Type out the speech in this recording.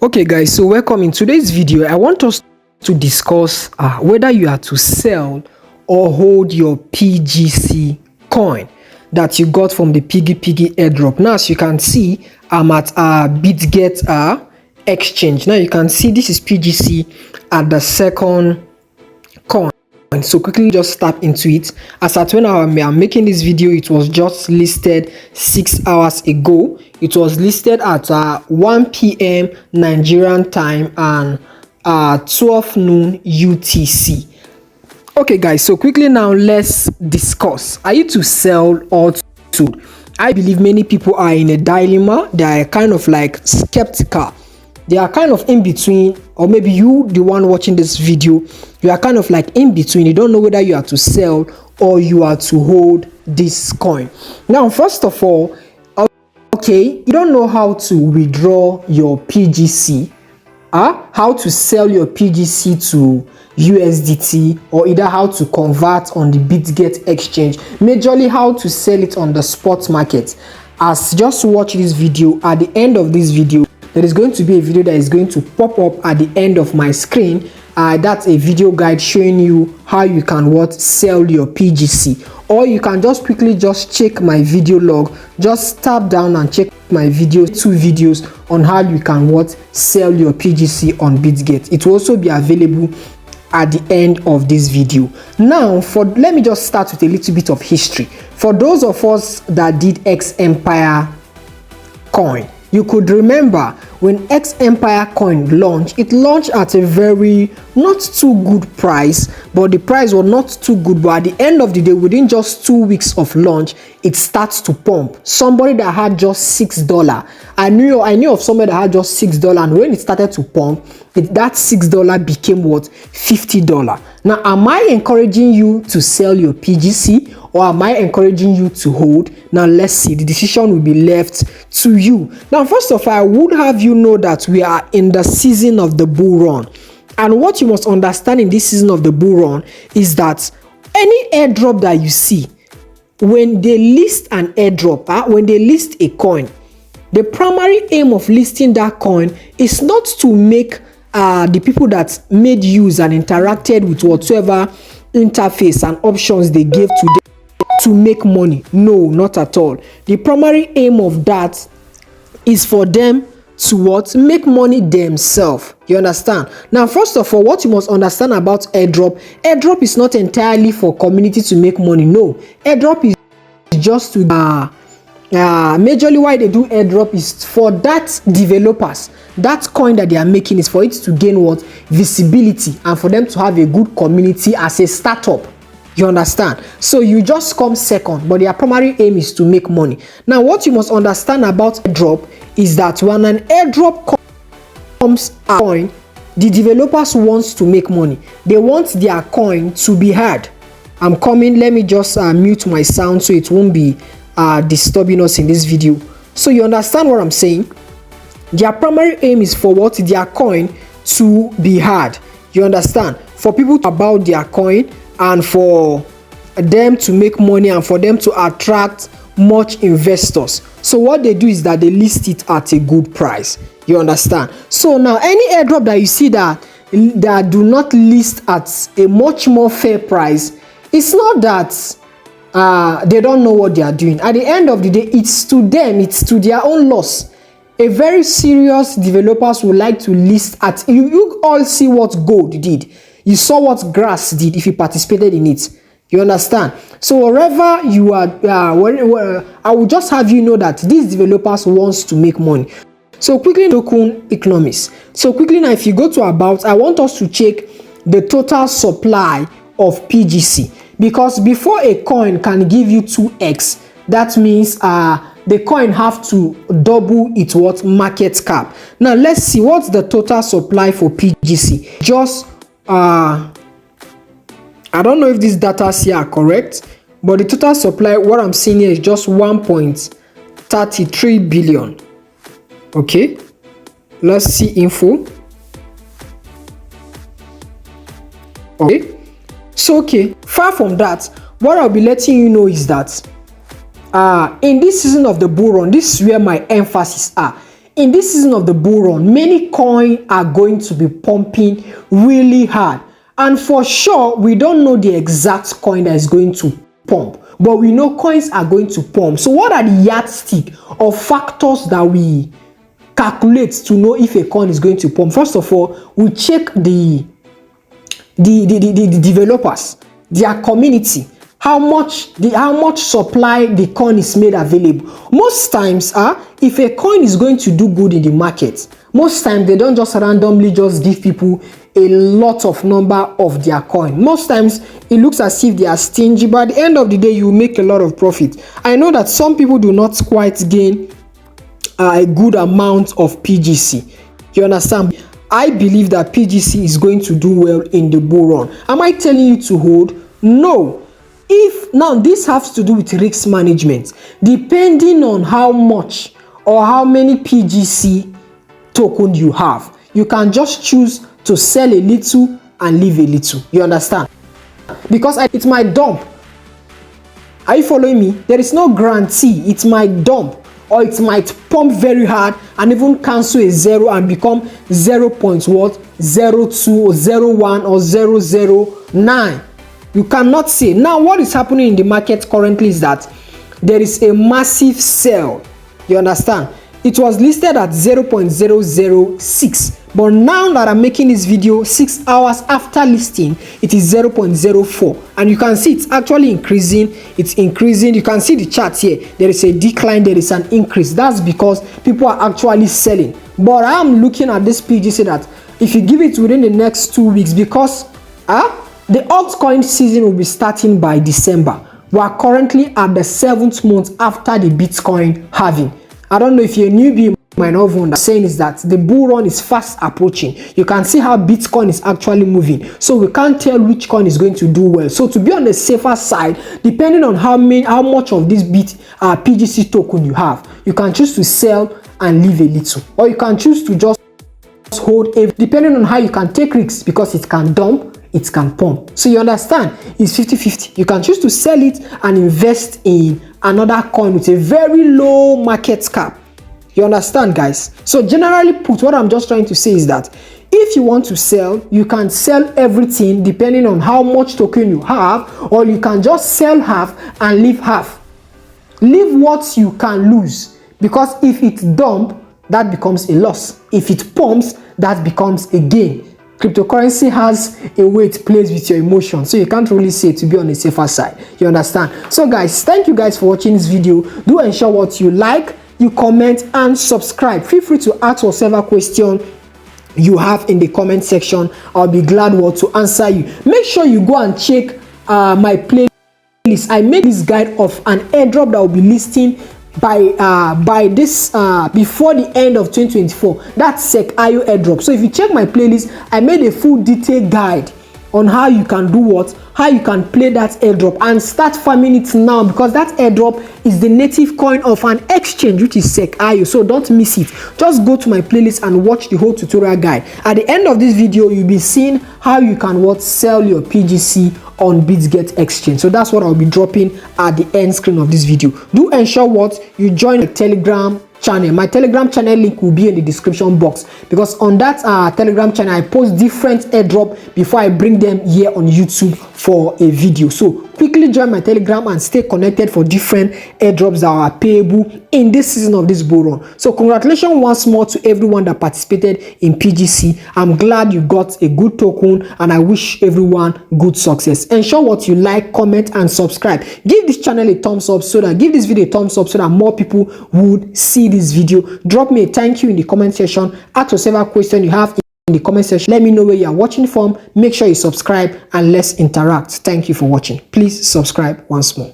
Okay guys, so welcome. In today's video I want us to discuss whether you are to sell or hold your PGC coin that you got from the Piggy Piggy Airdrop. Now as you can see, I'm at Bitget exchange. Now you can see this is PGC at the second coin. So quickly just tap into it. As at when I'm making this video, it was just listed 6 hours ago. It was listed at 1 p.m. Nigerian time and 12 noon UTC. Okay guys, so quickly now let's discuss. Are you to sell or to? I believe many people are in a dilemma. They are kind of like skeptical. They are kind of in between, or maybe you, the one watching this video, you are kind of like in between. You don't know whether you are to sell or you are to hold this coin. Now, first of all, okay, you don't know how to withdraw your PGC, how to sell your PGC to USDT, or either how to convert on the Bitget exchange, majorly how to sell it on the spot market. As just watch this video, at the end of this video, there is going to be a video that is going to pop up at the end of my screen. That's a video guide showing you how you can sell your PGC, or you can just quickly just check my video log. Just tap down and check my video, 2 videos on how you can sell your PGC on Bitget. It will also be available at the end of this video. Now let me just start with a little bit of history. For those of us that did X Empire coin, you could remember when X Empire coin launched, it launched at a very not too good price, but the price was not too good. But at the end of the day, within just 2 weeks of launch, it starts to pump. Somebody that had just $6, I knew of somebody that had just $6, and when it started to pump, that $6 became $50. Now, am I encouraging you to sell your PGC, or am I encouraging you to hold? Now let's see. The decision will be left to you. Now, first of all, I would have you know that we are in the season of the bull run. And what you must understand in this season of the bull run is that any airdrop that you see, when they list an airdrop, when they list a coin, the primary aim of listing that coin is not to make the people that made use and interacted with whatever interface and options they gave to them to make money. No, not at all. The primary aim of that is for them to make money themselves. You understand? Now, first of all, what you must understand about airdrop is not entirely for community to make money. No, airdrop is just to majorly why they do airdrop is for that developers. That coin that they are making is for it to gain visibility, and for them to have a good community as a startup. You understand? So you just come second, but their primary aim is to make money. Now, what you must understand about airdrop is that when an airdrop comes a coin, the developers wants to make money. They want their coin to be heard. I'm coming. Let me just mute my sound so it won't be disturbing us in this video. So you understand what I'm saying? Their primary aim is for their coin to be heard. You understand? For people to about their coin, and for them to make money, and for them to attract much investors. So what they do is that they list it at a good price. You understand? So now any airdrop that you see that do not list at a much more fair price, it's not that they don't know what they are doing. At the end of the day, it's to them, it's to their own loss. A very serious developers would like to list at, you all see what gold did. You saw what grass did if you participated in it. You understand? So wherever you are, I will just have you know that these developers wants to make money. So quickly, token economics. So quickly now, if you go to about, I want us to check the total supply of PGC, because before a coin can give you 2x, that means the coin have to double its market cap. Now let's see what's the total supply for PGC. Just I don't know if these data here are correct, but the total supply, what I'm seeing here is just 1.33 billion. Okay, let's see info. Okay, so far from that, what I'll be letting you know is that in this season of the bull run, this is where my emphasis are. in this season of the bull run, many coins are going to be pumping really hard. And for sure, we don't know the exact coin that is going to pump, but we know coins are going to pump. So what are the yardstick or factors that we calculate to know if a coin is going to pump? First of all, we check the developers, their community, how much supply the coin is made available. Most times, if a coin is going to do good in the market, most times they don't just randomly just give people a lot of number of their coin. Most times it looks as if they are stingy, but at the end of the day you make a lot of profit. I know that some people do not quite gain a good amount of PGC. You understand? I believe that PGC is going to do well in the bull run. Am I telling you to hold? No. If now this has to do with risk management, depending on how much or how many PGC token you have, you can just choose to sell a little and leave a little. You understand? Because it might dump. Are you following me? There is no guarantee. It might dump, or it might pump very hard and even cancel a zero and become 0.02 or 0.01 or 0.09. You cannot say. Now what is happening in the market currently is that there is a massive sell. You understand? It was listed at 0.006, but now that I'm making this video 6 hours after listing, it is 0.04, and you can see it's actually increasing. It's increasing. You can see the chart here. There is a decline, there is an increase. That's because people are actually selling. But I'm looking at this PGC that if you give it within the next 2 weeks, because the altcoin season will be starting by December. We are currently at the 7th month after the Bitcoin halving. I don't know if you're a newbie, you might not know what I'm saying is that the bull run is fast approaching. You can see how Bitcoin is actually moving. So we can't tell which coin is going to do well. So to be on the safer side, depending on how much of this PGC token you have, you can choose to sell and leave a little. Or you can choose to just hold, depending on how you can take risks, because it can dump, it can pump. So you understand, it's 50-50. You can choose to sell it and invest in another coin with a very low market cap. You understand, guys? So generally put, what I'm just trying to say is that if you want to sell, you can sell everything depending on how much token you have, or you can just sell half and leave half. Leave what you can lose, because if it dump, that becomes a loss. If it pumps, that becomes a gain. Cryptocurrency has a way it plays with your emotions, so you can't really say to be on the safer side. You understand? So guys, thank you guys for watching this video. Do ensure what you like, you comment and subscribe. Feel free to ask whatever question you have in the comment section. I'll be glad to answer you. Make sure you go and check my playlist. I made this guide of an airdrop that will be listing by this before the end of 2024. That's SecIO airdrop. So if you check my playlist, I made a full detailed guide on how you can do what, how you can play that airdrop and start farming it now, because that airdrop is the native coin of an exchange, which is SecIO. So don't miss it. Just go to my playlist and watch the whole tutorial guide. At the end of this video, you'll be seeing how you can sell your PGC on Bitget exchange. So that's what I'll be dropping at the end screen of this video. Do ensure you join the Telegram channel. My Telegram channel link will be in the description box, because on that Telegram channel I post different airdrop before I bring them here on YouTube for a video. So quickly join my Telegram and stay connected for different airdrops that are payable in this season of this bull run. So congratulations once more to everyone that participated in PGC. I'm glad you got a good token, and I wish everyone good success. Ensure you like, comment and subscribe. Give this channel a thumbs up, give this video a thumbs up so that more people would see this video. Drop me a thank you in the comment section. Ask whatever question you have in the comment section. Let me know where you are watching from. Make sure you subscribe and let's interact. Thank you for watching. Please subscribe once more.